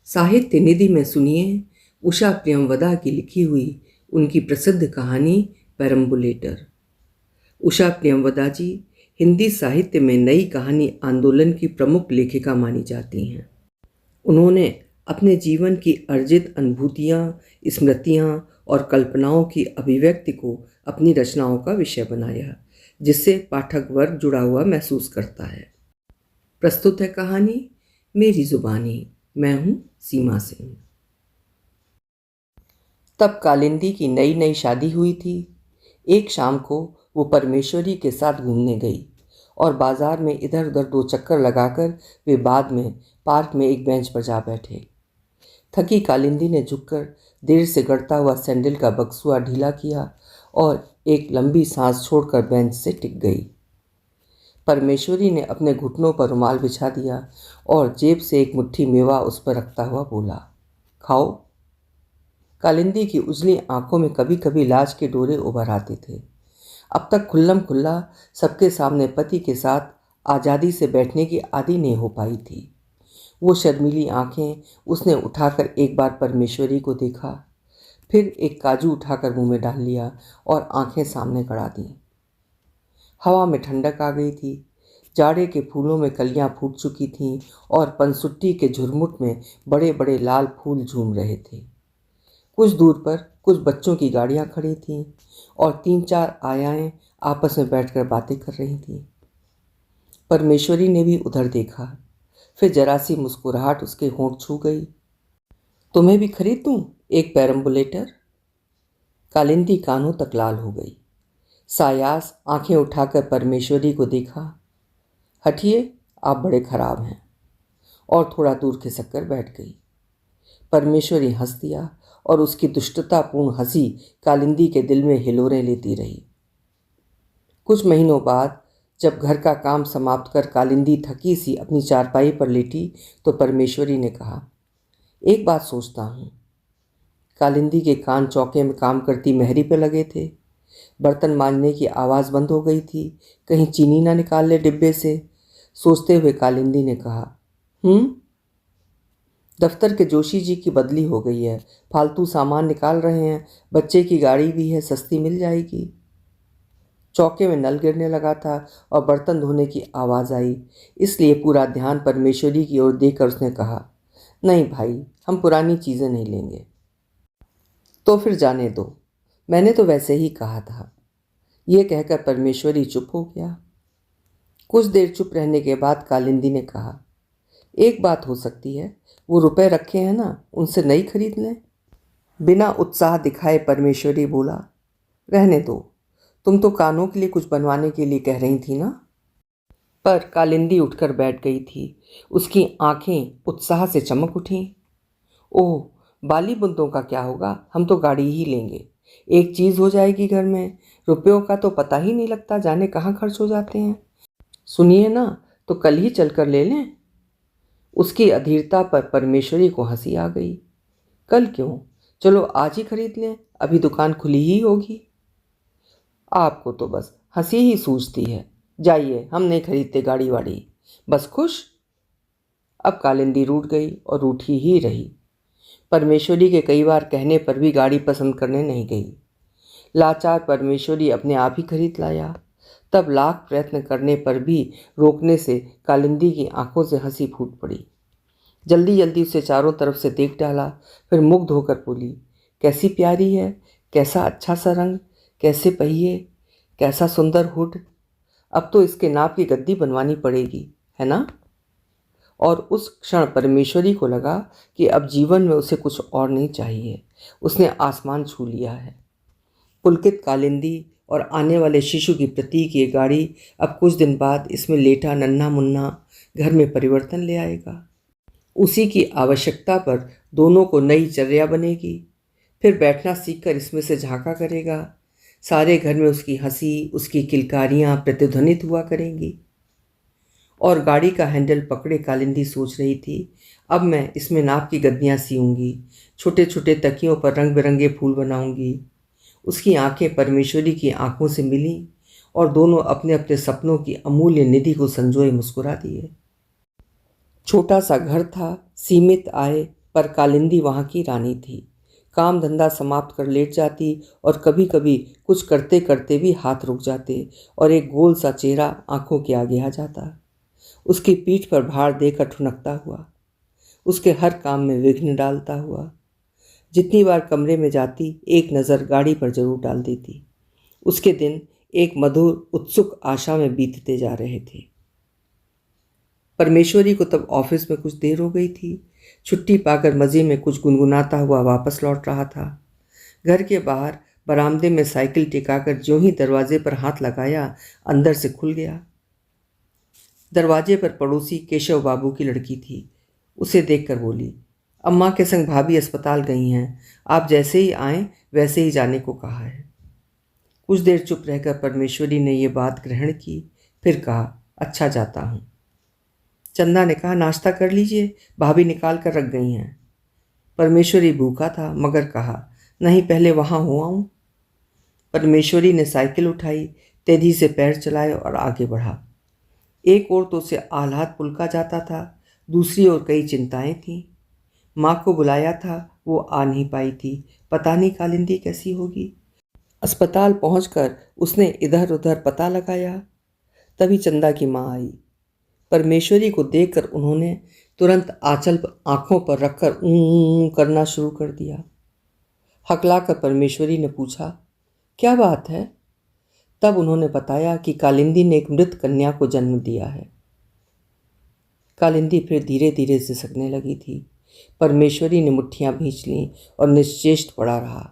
साहित्य निधि में सुनिए उषा प्रियमवदा की लिखी हुई उनकी प्रसिद्ध कहानी पेरम्बुलेटर। उषा प्रियमवदा जी हिंदी साहित्य में नई कहानी आंदोलन की प्रमुख लेखिका मानी जाती हैं। उन्होंने अपने जीवन की अर्जित अनुभूतियाँ, स्मृतियाँ और कल्पनाओं की अभिव्यक्ति को अपनी रचनाओं का विषय बनाया, जिससे पाठक वर्ग जुड़ा हुआ महसूस करता है। प्रस्तुत है कहानी मेरी जुबानी। मैं हूँ सीमा सिंह। तब कालिंदी की नई नई शादी हुई थी। एक शाम को वो परमेश्वरी के साथ घूमने गई और बाजार में इधर उधर 2 चक्कर लगाकर वे बाद में पार्क में एक बेंच पर जा बैठे। थकी कालिंदी ने झुककर देर से गड़ता हुआ सैंडल का बक्सुआ ढीला किया और एक लंबी सांस छोड़कर बेंच से टिक गई। परमेश्वरी ने अपने घुटनों पर रुमाल बिछा दिया और जेब से एक मुट्ठी मेवा उस पर रखता हुआ बोला, खाओ। कालिंदी की उजली आंखों में कभी कभी लाज के डोरे उभर आते थे। अब तक खुल्लम खुल्ला सबके सामने पति के साथ आज़ादी से बैठने की आदी नहीं हो पाई थी। वो शर्मीली आंखें उसने उठाकर एक बार परमेश्वरी को देखा, फिर एक काजू उठाकर मुंह में डाल लिया और आंखें सामने गड़ा दी। हवा में ठंडक आ गई थी। जाड़े के फूलों में कलियां फूट चुकी थीं और पनसुट्टी के झुरमुट में बड़े बड़े लाल फूल झूम रहे थे। कुछ दूर पर कुछ बच्चों की गाड़ियां खड़ी थीं और 3-4 आयाएं आपस में बैठकर बातें कर रही थीं। परमेश्वरी ने भी उधर देखा, फिर जरा सी मुस्कुराहट उसके होंठ छू गई। तुम्हें भी खरीद दूं एक पेरम्बुलेटर? कालिंदी कानों तक लाल हो गई। सायास आंखें उठाकर परमेश्वरी को देखा। हटिए, आप बड़े खराब हैं, और थोड़ा दूर खिसक कर बैठ गई। परमेश्वरी हंस दिया और उसकी दुष्टतापूर्ण हंसी कालिंदी के दिल में हिलोरें लेती रही। कुछ महीनों बाद जब घर का काम समाप्त कर कालिंदी थकी सी अपनी चारपाई पर लेटी तो परमेश्वरी ने कहा, एक बात सोचता हूँ। कालिंदी के कान चौके में काम करती मेहरी पे लगे थे। बर्तन मांजने की आवाज़ बंद हो गई थी, कहीं चीनी ना निकाल ले डिब्बे से। सोचते हुए कालिंदी ने कहा, दफ्तर के जोशी जी की बदली हो गई है, फालतू सामान निकाल रहे हैं, बच्चे की गाड़ी भी है, सस्ती मिल जाएगी। चौके में नल गिरने लगा था और बर्तन धोने की आवाज़ आई, इसलिए पूरा ध्यान परमेश्वरी की ओर देकर उसने कहा, नहीं भाई, हम पुरानी चीज़ें नहीं लेंगे। तो फिर जाने दो, मैंने तो वैसे ही कहा था। ये कहकर परमेश्वरी चुप हो गया। कुछ देर चुप रहने के बाद कालिंदी ने कहा, एक बात हो सकती है, वो रुपए रखे हैं ना, उनसे नई खरीद लें। बिना उत्साह दिखाए परमेश्वरी बोला, रहने दो, तुम तो कानों के लिए कुछ बनवाने के लिए कह रही थी ना। पर कालिंदी उठकर बैठ गई थी। उसकी आंखें उत्साह से चमक उठीं। ओह, बाली बुंदों का क्या होगा, हम तो गाड़ी ही लेंगे। एक चीज़ हो जाएगी घर में, रुपयों का तो पता ही नहीं लगता जाने कहाँ खर्च हो जाते हैं। सुनिए ना, तो कल ही चलकर ले लें। उसकी अधीरता पर परमेश्वरी को हंसी आ गई। कल क्यों, चलो आज ही खरीद लें, अभी दुकान खुली ही होगी। आपको तो बस हंसी ही सूझती है। जाइए, हम नहीं खरीदते गाड़ी वाड़ी, बस खुश। अब कालिंदी रूठ गई और रूठी ही रही। परमेश्वरी के कई बार कहने पर भी गाड़ी पसंद करने नहीं गई। लाचार परमेश्वरी अपने आप ही खरीद लाया। तब लाख प्रयत्न करने पर भी रोकने से कालिंदी की आंखों से हंसी फूट पड़ी। जल्दी जल्दी उसे चारों तरफ से देख डाला, फिर मुग्ध होकर बोली, कैसी प्यारी है, कैसा अच्छा सा रंग, कैसे पहिए, कैसा सुंदर हुड। अब तो इसके नाप की गद्दी बनवानी पड़ेगी, है ना। और उस क्षण परमेश्वरी को लगा कि अब जीवन में उसे कुछ और नहीं चाहिए। उसने आसमान छू लिया है। पुलकित कालिंदी और आने वाले शिशु की प्रतीक ये गाड़ी अब कुछ दिन बाद इसमें लेटा नन्हा मुन्ना घर में परिवर्तन ले आएगा। उसी की आवश्यकता पर दोनों को नई चर्या बनेगी। फिर बैठना सीखकर इसमें से झांका करेगा। सारे घर में उसकी हंसी, उसकी किलकारियाँ प्रतिध्वनित हुआ करेंगी। और गाड़ी का हैंडल पकड़े कालिंदी सोच रही थी, अब मैं इसमें नाप की गद्दियाँ सीऊंगी, छोटे छोटे तकियों पर रंग बिरंगे फूल बनाऊंगी। उसकी आंखें परमेश्वरी की आंखों से मिलीं और दोनों अपने अपने सपनों की अमूल्य निधि को संजोए मुस्कुरा दिए। छोटा सा घर था, सीमित आय, पर कालिंदी वहाँ की रानी थी। काम धंधा समाप्त कर लेट जाती और कभी कभी कुछ करते करते भी हाथ रुक जाते और एक गोल सा चेहरा आंखों के आगे आ जाता। उसकी पीठ पर भार देकर ठुनकता हुआ, उसके हर काम में विघ्न डालता हुआ। जितनी बार कमरे में जाती एक नज़र गाड़ी पर जरूर डाल देती। उसके दिन एक मधुर उत्सुक आशा में बीतते जा रहे थे। परमेश्वरी को तब ऑफिस में कुछ देर हो गई थी। छुट्टी पाकर मज़े में कुछ गुनगुनाता हुआ वापस लौट रहा था। घर के बाहर बरामदे में साइकिल टिकाकर ज्यों ही दरवाजे पर हाथ लगाया, अंदर से खुल गया। दरवाजे पर पड़ोसी केशव बाबू की लड़की थी। उसे देखकर बोली, अम्मा के संग भाभी अस्पताल गई हैं, आप जैसे ही आएं वैसे ही जाने को कहा है। कुछ देर चुप रहकर परमेश्वरी ने यह बात ग्रहण की, फिर कहा, अच्छा जाता हूँ। चंदा ने कहा, नाश्ता कर लीजिए, भाभी निकाल कर रख गई हैं। परमेश्वरी भूखा था मगर कहा, नहीं पहले वहाँ हो आऊँ। परमेश्वरी ने साइकिल उठाई, तेजी से पैर चलाए और आगे बढ़ा। एक ओर तो उसे आह्लाद पुलका जाता था, दूसरी ओर कई चिंताएं थीं। माँ को बुलाया था, वो आ नहीं पाई थी, पता नहीं कालिंदी कैसी होगी। अस्पताल पहुंचकर उसने इधर उधर पता लगाया, तभी चंदा की माँ आई। परमेश्वरी को देखकर उन्होंने तुरंत आंचल आंखों पर रखकर ऊँ करना शुरू कर दिया। हकलाकर परमेश्वरी ने पूछा, क्या बात है? तब उन्होंने बताया कि कालिंदी ने एक मृत कन्या को जन्म दिया है। कालिंदी फिर धीरे धीरे सिसकने लगी थी। परमेश्वरी ने मुट्ठियां भींच लीं और निश्चेष्ट पड़ा रहा।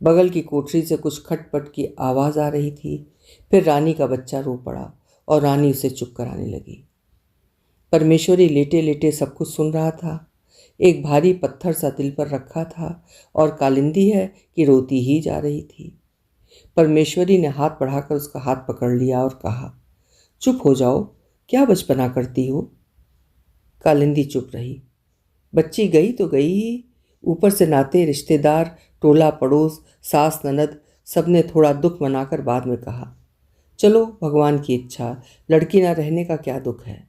बगल की कोठरी से कुछ खटपट की आवाज़ आ रही थी। फिर रानी का बच्चा रो पड़ा और रानी उसे चुप कराने लगी। परमेश्वरी लेटे लेटे सब कुछ सुन रहा था। एक भारी पत्थर सा दिल पर रखा था और कालिंदी है कि रोती ही जा रही थी। परमेश्वरी ने हाथ बढ़ाकर उसका हाथ पकड़ लिया और कहा, चुप हो जाओ, क्या बचपना करती हो। कालिंदी चुप रही। बच्ची गई तो गई ही, ऊपर से नाते रिश्तेदार, टोला पड़ोस, सास ननद, सबने थोड़ा दुख मनाकर बाद में कहा, चलो भगवान की इच्छा, लड़की ना रहने का क्या दुख है।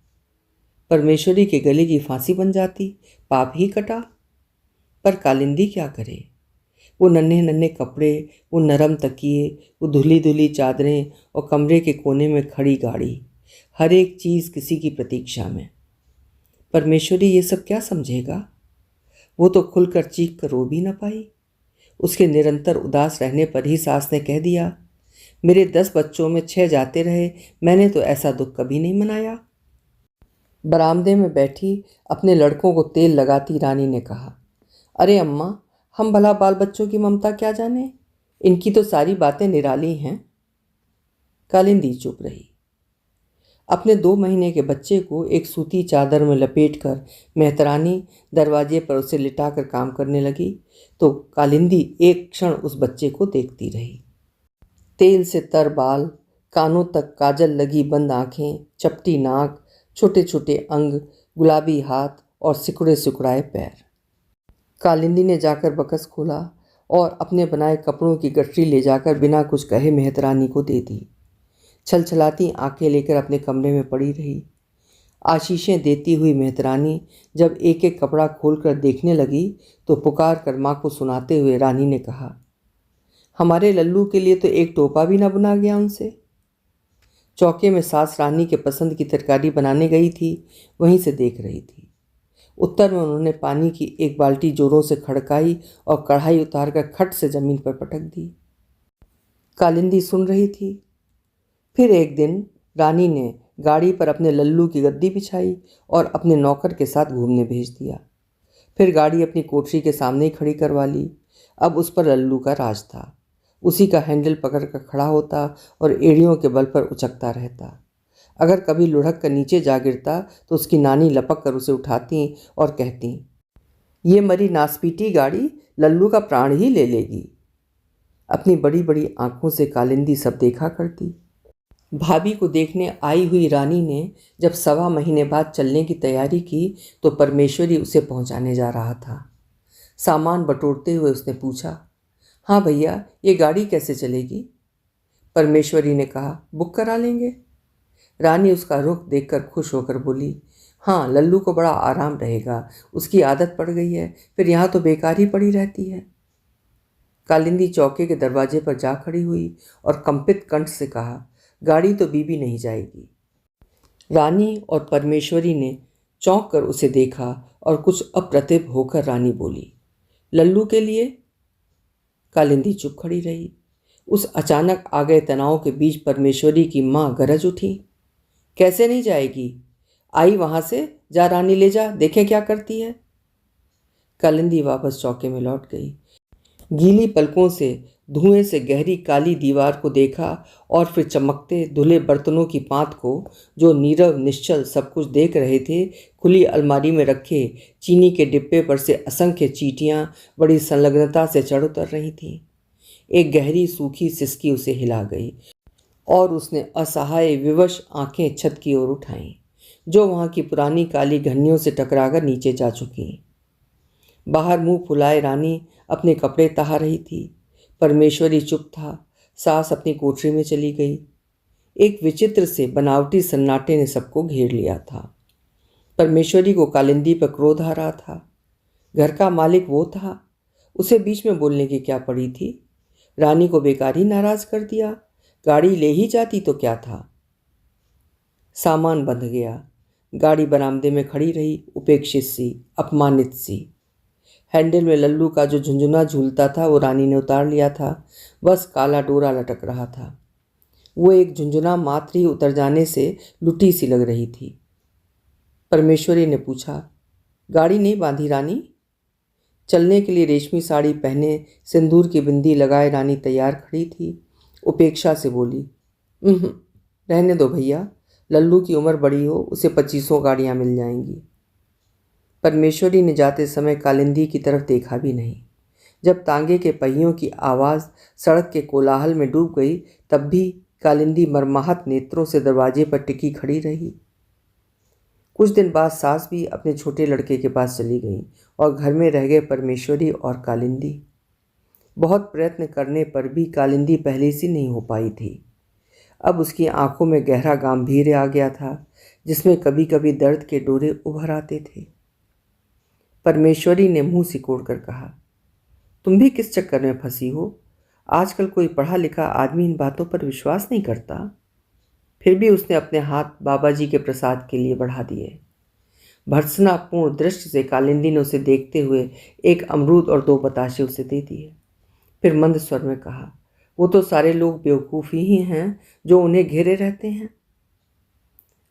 परमेश्वरी के गले की फांसी बन जाती, पाप ही कटा। पर कालिंदी क्या करे? वो नन्हे नन्हे कपड़े, वो नरम तकिए, वो धुली धुली चादरें और कमरे के कोने में खड़ी गाड़ी, हर एक चीज़ किसी की प्रतीक्षा में। परमेश्वरी ये सब क्या समझेगा? वो तो खुलकर चीख कर रो भी न पाई। उसके निरंतर उदास रहने पर ही सास ने कह दिया, मेरे 10 बच्चों में 6 जाते रहे, मैंने तो ऐसा दुख कभी नहीं मनाया। बरामदे में बैठी अपने लड़कों को तेल लगाती रानी ने कहा, अरे अम्मा, हम भला बाल बच्चों की ममता क्या जाने, इनकी तो सारी बातें निराली हैं। कालिंदी चुप रही। अपने 2 महीने के बच्चे को एक सूती चादर में लपेटकर मेहतरानी दरवाजे पर उसे लिटाकर काम करने लगी तो कालिंदी एक क्षण उस बच्चे को देखती रही। तेल से तर बाल, कानों तक काजल लगी बंद आंखें, चपटी नाक, छोटे छोटे अंग, गुलाबी हाथ और सिकुड़े सिकुड़ाए पैर। कालिंदी ने जाकर बकस खोला और अपने बनाए कपड़ों की गठरी ले जाकर बिना कुछ कहे मेहतरानी को दे दी। छलछलाती आंखें लेकर अपने कमरे में पड़ी रही। आशीषें देती हुई मेहतरानी जब एक एक कपड़ा खोलकर देखने लगी तो पुकार कर माँ को सुनाते हुए रानी ने कहा, हमारे लल्लू के लिए तो एक टोपा भी ना बुना गया उनसे। चौके में सास रानी के पसंद की तरकारी बनाने गई थी, वहीं से देख रही थी। उत्तर में उन्होंने पानी की एक बाल्टी जोरों से खड़काई और कढ़ाई उतारकर खट से जमीन पर पटक दी। कालिंदी सुन रही थी। फिर एक दिन रानी ने गाड़ी पर अपने लल्लू की गद्दी बिछाई और अपने नौकर के साथ घूमने भेज दिया। फिर गाड़ी अपनी कोठरी के सामने ही खड़ी करवा ली। अब उस पर लल्लू का राज था। उसी का हैंडल पकड़कर खड़ा होता और एड़ियों के बल पर उचकता रहता। अगर कभी लुढ़क कर नीचे जा गिरता तो उसकी नानी लपक कर उसे उठाती और कहती, ये मरी नासपीटी गाड़ी लल्लू का प्राण ही ले लेगी। अपनी बड़ी बड़ी आंखों से कालिंदी सब देखा करती। भाभी को देखने आई हुई रानी ने जब 1.25 महीने बाद चलने की तैयारी की तो परमेश्वरी उसे पहुंचाने जा रहा था। सामान बटोरते हुए उसने पूछा, हाँ भैया, ये गाड़ी कैसे चलेगी? परमेश्वरी ने कहा, बुक करा लेंगे। रानी उसका रुख देखकर खुश होकर बोली, हाँ, लल्लू को बड़ा आराम रहेगा, उसकी आदत पड़ गई है, फिर यहाँ तो बेकार ही पड़ी रहती है। कालिंदी चौके के दरवाजे पर जा खड़ी हुई और कंपित कंठ से कहा, गाड़ी तो बीबी नहीं जाएगी। रानी और परमेश्वरी ने चौंक कर उसे देखा और कुछ अप्रतिभ होकर रानी बोली, लल्लू के लिए? कालिंदी चुप खड़ी रही। उस अचानक आ गए तनाव के बीच परमेश्वरी की माँ गरज उठी, कैसे नहीं जाएगी? आई वहां से, जा रानी ले जा, देखें क्या करती है। कालिंदी वापस चौके में लौट गई। गीली पलकों से धुएं से गहरी काली दीवार को देखा और फिर चमकते धुले बर्तनों की पात को, जो नीरव निश्चल सब कुछ देख रहे थे। खुली अलमारी में रखे चीनी के डिब्बे पर से असंख्य चींटियां बड़ी संलग्नता से चढ़ उतर रही थीं। एक गहरी सूखी सिसकी उसे हिला गई और उसने असहाय विवश आंखें छत की ओर उठाईं, जो वहां की पुरानी काली घन्नियों से टकराकर नीचे जा चुकी। बाहर मुंह फुलाए रानी अपने कपड़े तहा रही थी। परमेश्वरी चुप था। सास अपनी कोठरी में चली गई। एक विचित्र से बनावटी सन्नाटे ने सबको घेर लिया था। परमेश्वरी को कालिंदी पर क्रोध आ रहा था। घर का मालिक वो था, उसे बीच में बोलने की क्या पड़ी थी? रानी को बेकार ही नाराज कर दिया। गाड़ी ले ही जाती तो क्या था। सामान बंध गया। गाड़ी बरामदे में खड़ी रही, उपेक्षित सी, अपमानित सी। हैंडल में लल्लू का जो झुंझुना झूलता था वो रानी ने उतार लिया था, बस काला डोरा लटक रहा था। वो एक झुंझुना मात्र ही उतर जाने से लुटी सी लग रही थी। परमेश्वरी ने पूछा, गाड़ी नहीं बांधी रानी? चलने के लिए रेशमी साड़ी पहने सिंदूर की बिंदी लगाए रानी तैयार खड़ी थी। उपेक्षा से बोली, रहने दो भैया, लल्लू की उम्र बड़ी हो, उसे 25 गाड़ियां मिल जाएंगी। परमेश्वरी ने जाते समय कालिंदी की तरफ देखा भी नहीं। जब तांगे के पहियों की आवाज़ सड़क के कोलाहल में डूब गई, तब भी कालिंदी मरमाहत नेत्रों से दरवाजे पर टिकी खड़ी रही। कुछ दिन बाद सास भी अपने छोटे लड़के के पास चली गई और घर में रह गए परमेश्वरी और कालिंदी। बहुत प्रयत्न करने पर भी कालिंदी पहले सी नहीं हो पाई थी। अब उसकी आंखों में गहरा गांभीर्य आ गया था, जिसमें कभी कभी दर्द के डोरे उभर आते थे। परमेश्वरी ने मुंह सिकोड़ कर कहा, तुम भी किस चक्कर में फंसी हो? आजकल कोई पढ़ा लिखा आदमी इन बातों पर विश्वास नहीं करता। फिर भी उसने अपने हाथ बाबा जी के प्रसाद के लिए बढ़ा दिए। भर्त्सनापूर्ण दृष्टि से कालिंदी ने उसे देखते हुए एक अमरूद और 2 बताशे उसे दे दिए। फिर मंद स्वर में कहा, वो तो सारे लोग बेवकूफ़ ही हैं जो उन्हें घेरे रहते हैं।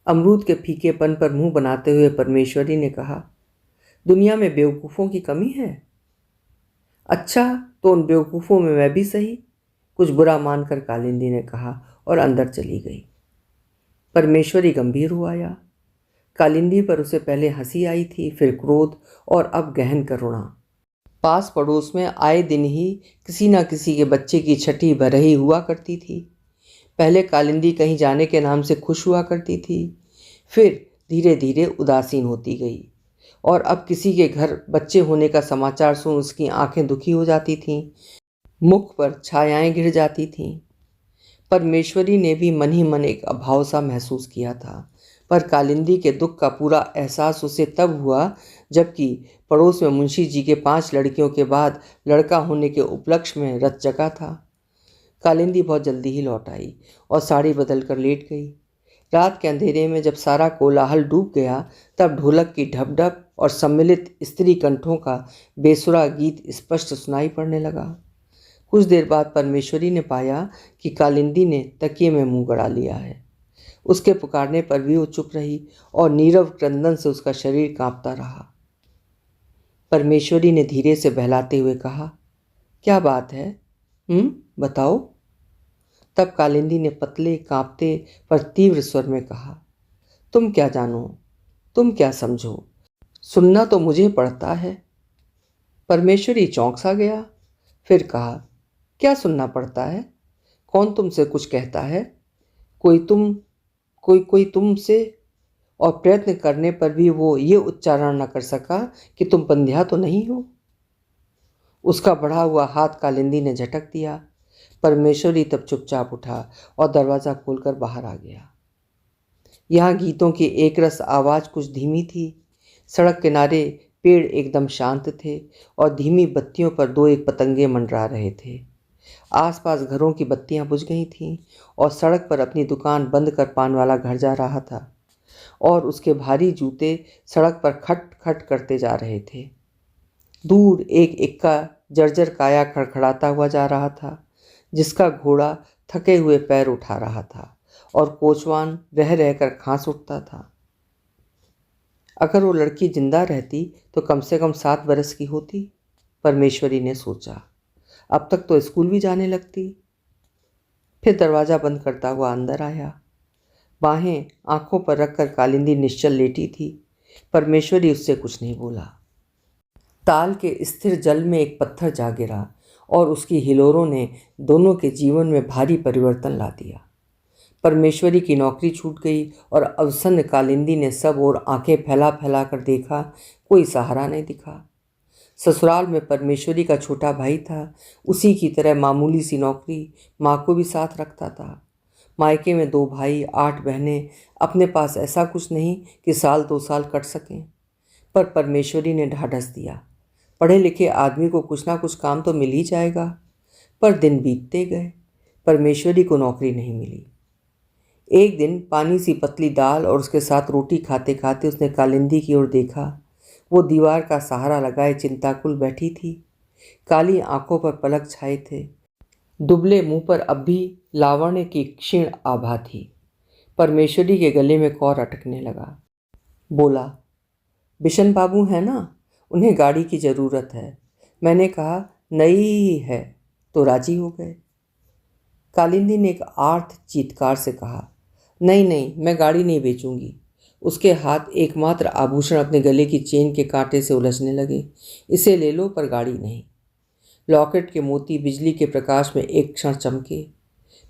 अमरूद के फीकेपन पर मुंह बनाते हुए परमेश्वरी ने कहा, दुनिया में बेवकूफ़ों की कमी है? अच्छा, तो उन बेवकूफ़ों में मैं भी सही, कुछ बुरा मानकर कालिंदी ने कहा और अंदर चली गई। परमेश्वरी गंभीर हुआ आया। कालिंदी पर उसे पहले हंसी आई थी, फिर क्रोध और अब गहन करुणा। पास पड़ोस में आए दिन ही किसी न किसी के बच्चे की छठी बरही हुआ करती थी। पहले कालिंदी कहीं जाने के नाम से खुश हुआ करती थी, फिर धीरे धीरे उदासीन होती गई और अब किसी के घर बच्चे होने का समाचार सुन उसकी आंखें दुखी हो जाती थीं, मुख पर छायाएं गिर जाती थीं। परमेश्वरी ने भी मन ही मन एक अभाव सा महसूस किया था, पर कालिंदी के दुख का पूरा एहसास उसे तब हुआ जबकि पड़ोस में मुंशी जी के 5 लड़कियों के बाद लड़का होने के उपलक्ष्य में रत जगा था। कालिंदी बहुत जल्दी ही लौट आई और साड़ी बदल कर लेट गई। रात के अंधेरे में जब सारा कोलाहल डूब गया, तब ढोलक की ढप और सम्मिलित स्त्री कंठों का बेसुरा गीत स्पष्ट सुनाई पड़ने लगा। कुछ देर बाद परमेश्वरी ने पाया कि कालिंदी ने तकिए में मुंह गड़ा लिया है। उसके पुकारने पर भी वो चुप रही और नीरव क्रंदन से उसका शरीर कांपता रहा। परमेश्वरी ने धीरे से बहलाते हुए कहा, क्या बात है? बताओ। तब कालिंदी ने पतले कांपते पर तीव्र स्वर में कहा, तुम क्या जानो, तुम क्या समझो, सुनना तो मुझे पड़ता है। परमेश्वरी चौंक सा गया, फिर कहा, क्या सुनना पड़ता है? कौन तुमसे कुछ कहता है? कोई तुमसे? और प्रयत्न करने पर भी वो ये उच्चारण न कर सका कि तुम बंध्या तो नहीं हो। उसका बढ़ा हुआ हाथ कालिंदी ने झटक दिया। परमेश्वरी तब चुपचाप उठा और दरवाज़ा खोलकर बाहर आ गया। यहाँ गीतों की एक रस आवाज़ कुछ धीमी थी। सड़क किनारे पेड़ एकदम शांत थे और धीमी बत्तियों पर दो एक पतंगे मंडरा रहे थे। आसपास घरों की बत्तियां बुझ गई थीं और सड़क पर अपनी दुकान बंद कर पान वाला घर जा रहा था और उसके भारी जूते सड़क पर खट खट करते जा रहे थे। दूर एक इक्का जर्जर काया खड़खड़ाता हुआ जा रहा था, जिसका घोड़ा थके हुए पैर उठा रहा था और कोचवान रह रहकर खांस उठता था। अगर वो लड़की जिंदा रहती तो कम से कम 7 बरस की होती, परमेश्वरी ने सोचा। अब तक तो स्कूल भी जाने लगती। फिर दरवाज़ा बंद करता हुआ अंदर आया। बाहें आंखों पर रखकर कालिंदी निश्चल लेटी थी। परमेश्वरी उससे कुछ नहीं बोला। ताल के स्थिर जल में एक पत्थर जा गिरा और उसकी हिलोरों ने दोनों के जीवन में भारी परिवर्तन ला दिया। परमेश्वरी की नौकरी छूट गई और अवसन्न कालिंदी ने सब ओर आंखें फैला फैला कर देखा, कोई सहारा नहीं दिखा। ससुराल में परमेश्वरी का छोटा भाई था, उसी की तरह मामूली सी नौकरी, माँ को भी साथ रखता था। मायके में 2 भाई 8 बहनें, अपने पास ऐसा कुछ नहीं कि साल 2 साल कट सकें। पर परमेश्वरी ने ढाढ़स दिया, पढ़े लिखे आदमी को कुछ ना कुछ काम तो मिल ही जाएगा। पर दिन बीतते गए, परमेश्वरी को नौकरी नहीं मिली। एक दिन पानी सी पतली दाल और उसके साथ रोटी खाते खाते उसने कालिंदी की ओर देखा। वो दीवार का सहारा लगाए चिंताकुल बैठी थी। काली आंखों पर पलक छाए थे। दुबले मुंह पर अब भी लावण्य की क्षीण आभा थी। परमेश्वरी के गले में कौर अटकने लगा। बोला, बिशन बाबू है ना, उन्हें गाड़ी की ज़रूरत है। मैंने कहा नई ही है तो राजी हो गए। कालिंदी ने एक आर्त चीत्कार से कहा, नहीं नहीं, मैं गाड़ी नहीं बेचूंगी। उसके हाथ एकमात्र आभूषण अपने गले की चेन के कांटे से उलझने लगे। इसे ले लो पर गाड़ी नहीं। लॉकेट के मोती बिजली के प्रकाश में एक क्षण चमके।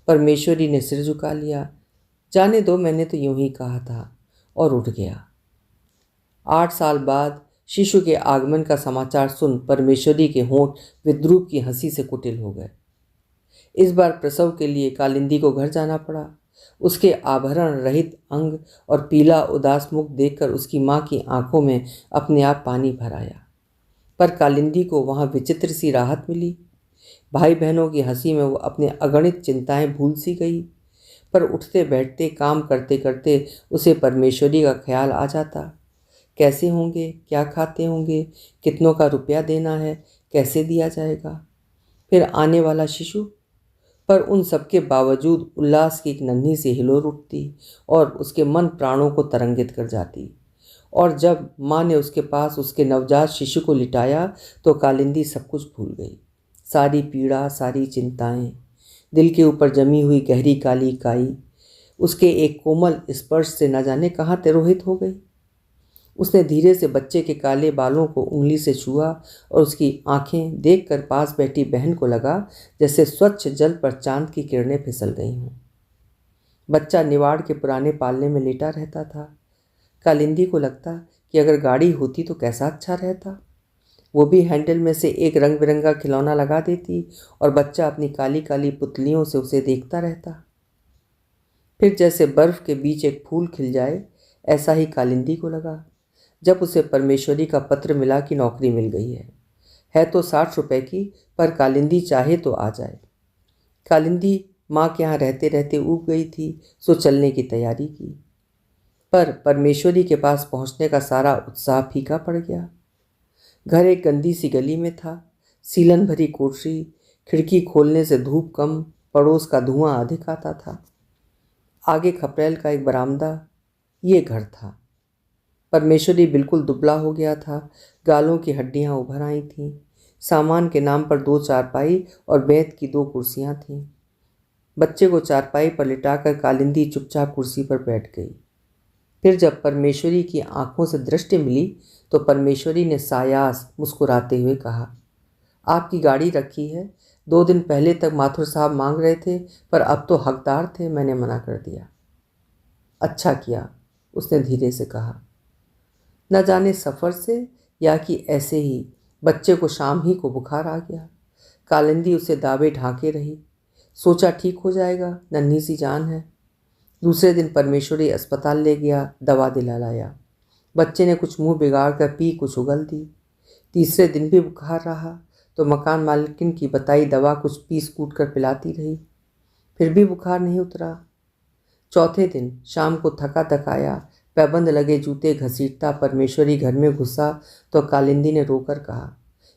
परमेश्वरी ने सिर झुका लिया। जाने दो, मैंने तो यूं ही कहा था, और उठ गया। 8 साल बाद शिशु के आगमन का समाचार सुन परमेश्वरी के होंठ विद्रूप की हंसी से कुटिल हो गए। इस बार प्रसव के लिए कालिंदी को घर जाना पड़ा। उसके आभरण रहित अंग और पीला उदास मुख देखकर उसकी माँ की आंखों में अपने आप पानी भर आया। पर कालिंदी को वहाँ विचित्र सी राहत मिली। भाई बहनों की हंसी में वो अपने अगणित चिंताएं भूल सी गई। पर उठते बैठते काम करते करते उसे परमेश्वरी का ख्याल आ जाता। कैसे होंगे, क्या खाते होंगे, कितनों का रुपया देना है, कैसे दिया जाएगा, फिर आने वाला शिशु। पर उन सबके बावजूद उल्लास की एक नन्ही सी हिलोर उठती और उसके मन प्राणों को तरंगित कर जाती। और जब माँ ने उसके पास उसके नवजात शिशु को लिटाया तो कालिंदी सब कुछ भूल गई। सारी पीड़ा, सारी चिंताएं, दिल के ऊपर जमी हुई गहरी काली काई उसके एक कोमल स्पर्श से न जाने कहाँ तिरोहित हो गई। उसने धीरे से बच्चे के काले बालों को उंगली से छुआ और उसकी आंखें देखकर पास बैठी बहन को लगा जैसे स्वच्छ जल पर चांद की किरणें फिसल गई हों। बच्चा निवाड़ के पुराने पालने में लेटा रहता था। कालिंदी को लगता कि अगर गाड़ी होती तो कैसा अच्छा रहता। वो भी हैंडल में से एक रंग बिरंगा खिलौना लगा देती और बच्चा अपनी काली काली पुतलियों से उसे देखता रहता। फिर जैसे बर्फ के बीच एक फूल खिल जाए, ऐसा ही कालिंदी को लगा जब उसे परमेश्वरी का पत्र मिला कि नौकरी मिल गई है तो 60 रुपए की, पर कालिंदी चाहे तो आ जाए। कालिंदी माँ के यहाँ रहते रहते ऊब गई थी, सो चलने की तैयारी की। पर परमेश्वरी के पास पहुँचने का सारा उत्साह फीका पड़ गया। घर एक गंदी सी गली में था। सीलन भरी कोठरी, खिड़की खोलने से धूप कम, पड़ोस का धुआं अधिक आता था। आगे खपरेल का एक बरामदा, ये घर था। परमेश्वरी बिल्कुल दुबला हो गया था। गालों की हड्डियां उभर आई थीं। सामान के नाम पर 2 चारपाई और बेंत की 2 कुर्सियां थीं। बच्चे को चारपाई पर लिटाकर कालिंदी चुपचाप कुर्सी पर बैठ गई। फिर जब परमेश्वरी की आंखों से दृष्टि मिली तो परमेश्वरी ने सायास मुस्कुराते हुए कहा, आपकी गाड़ी रखी है। 2 दिन पहले तक माथुर साहब मांग रहे थे, पर अब तो हकदार थे, मैंने मना कर दिया। अच्छा किया, उसने धीरे से कहा। न जाने सफ़र से या कि ऐसे ही बच्चे को शाम ही को बुखार आ गया। कालिंदी उसे दावे ढांके रही। सोचा ठीक हो जाएगा, नन्ही सी जान है। दूसरे दिन परमेश्वरी अस्पताल ले गया, दवा दिला लाया। बच्चे ने कुछ मुंह बिगाड़ कर पी, कुछ उगल दी। तीसरे दिन भी बुखार रहा तो मकान मालिकिन की बताई दवा कुछ पीस कूट कर पिलाती रही, फिर भी बुखार नहीं उतरा। चौथे दिन शाम को थका थकाया, पैबंद लगे जूते घसीटता परमेश्वरी घर में घुसा तो कालिंदी ने रोकर कहा,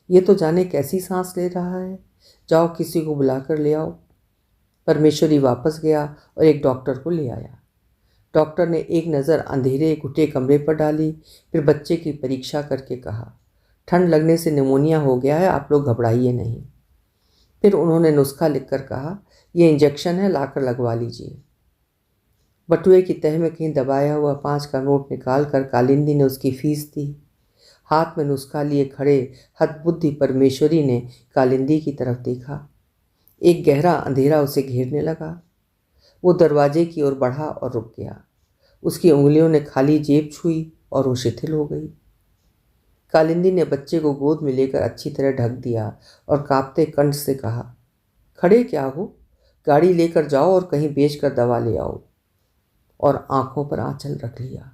ये तो जाने कैसी सांस ले रहा है, जाओ किसी को बुलाकर ले आओ। परमेश्वरी वापस गया और एक डॉक्टर को ले आया। डॉक्टर ने एक नज़र अंधेरे घुटे कमरे पर डाली, फिर बच्चे की परीक्षा करके कहा, ठंड लगने से निमोनिया हो गया है, आप लोग घबराइए नहीं। फिर उन्होंने नुस्खा लिखकर कहा, ये इंजेक्शन है, लाकर लगवा लीजिए। बटुए की तह में कहीं दबाया हुआ 5 का नोट निकाल कर कालिंदी ने उसकी फीस दी। हाथ में नुस्खा लिए खड़े हतबुद्धि परमेश्वरी ने कालिंदी की तरफ देखा। एक गहरा अंधेरा उसे घेरने लगा। वो दरवाजे की ओर बढ़ा और रुक गया। उसकी उंगलियों ने खाली जेब छुई और वो शिथिल हो गई। कालिंदी ने बच्चे को गोद में लेकर अच्छी तरह ढक दिया और कांपते कंठ से कहा, खड़े क्या हो, गाड़ी लेकर जाओ और कहीं बेचकर दवा ले आओ। और आंखों पर आंचल रख लिया।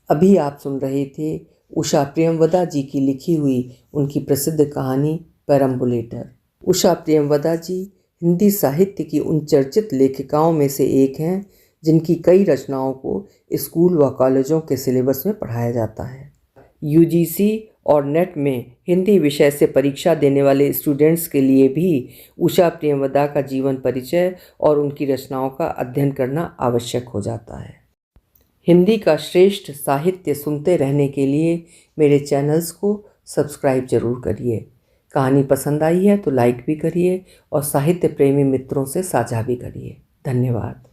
अभी आप सुन रहे थे उषा प्रियमवदा जी की लिखी हुई उनकी प्रसिद्ध कहानी पेरम्बुलेटर। उषा प्रियमवदा जी हिंदी साहित्य की उन चर्चित लेखिकाओं में से एक हैं जिनकी कई रचनाओं को स्कूल व कॉलेजों के सिलेबस में पढ़ाया जाता है। यूजीसी और नेट में हिंदी विषय से परीक्षा देने वाले स्टूडेंट्स के लिए भी उषा प्रियमवदा का जीवन परिचय और उनकी रचनाओं का अध्ययन करना आवश्यक हो जाता है। हिंदी का श्रेष्ठ साहित्य सुनते रहने के लिए मेरे चैनल्स को सब्सक्राइब जरूर करिए। कहानी पसंद आई है तो लाइक भी करिए और साहित्य प्रेमी मित्रों से साझा भी करिए। धन्यवाद।